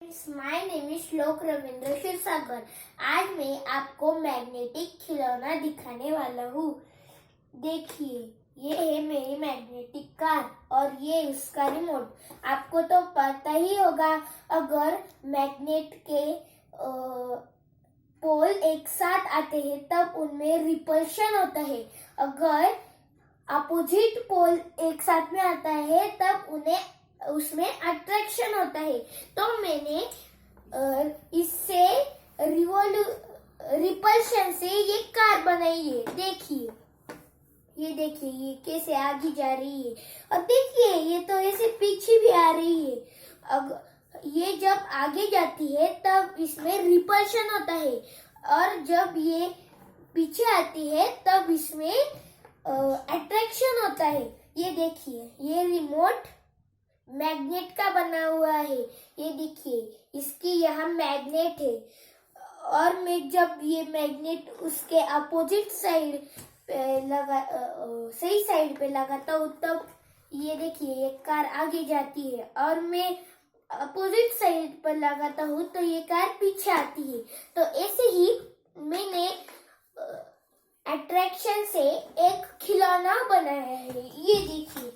My name is श्लोक रविंद्र क्षीरसागर। आज मैं आपको मैग्नेटिक खिलौना दिखाने वाला हूँ। देखिए, ये है मेरी मैग्नेटिक कार और ये उसका रिमोट। आपको तो पता ही होगा, अगर मैग्नेट के पोल एक साथ आते हैं तब उनमें रिपल्शन होता है। अगर अपोजिट पोल एक साथ में आता है तब उसमें अट्रैक्शन होता है। तो मैंने इससे रिपल्शन से ये कार बनाई है। देखिए, ये देखिए, ये कैसे आगे जा रही है। और देखिए, ये तो ऐसे पीछे भी आ रही है। अब ये जब आगे जाती है तब इसमें रिपल्शन होता है, और जब ये पीछे आती है तब इसमें अट्रैक्शन होता है। ये देखिए, ये रिमोट मैग्नेट का बना हुआ है। ये देखिए, इसकी यहाँ मैग्नेट है, और मैं जब ये मैग्नेट उसके अपोजिट साइड पे सही साइड पे लगाता हूँ तब ये देखिए, ये कार आगे जाती है, और मैं अपोजिट साइड पर लगाता हूँ तो ये कार पीछे आती है। तो ऐसे ही मैंने अट्रैक्शन से एक खिलौना बनाया है। ये देखिए,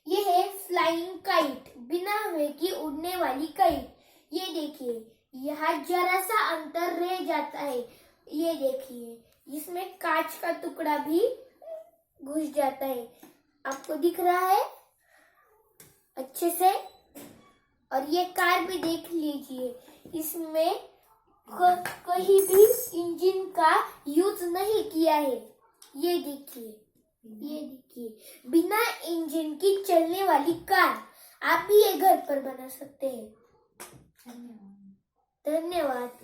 ये है फ्लाइंग काइट, बिना हवा की उड़ने वाली काइट। ये देखिए, यहाँ जरा सा अंतर रह जाता है। ये देखिए, इसमें कांच का टुकड़ा भी घुस जाता है। आपको दिख रहा है अच्छे से? और ये कार भी देख लीजिए, इसमें कहीं भी इंजन का यूज नहीं किया है। ये देखिए, ये देखिए, बिना इंजन की चलने वाली कार। आप भी ये घर पर बना सकते हैं। धन्यवाद।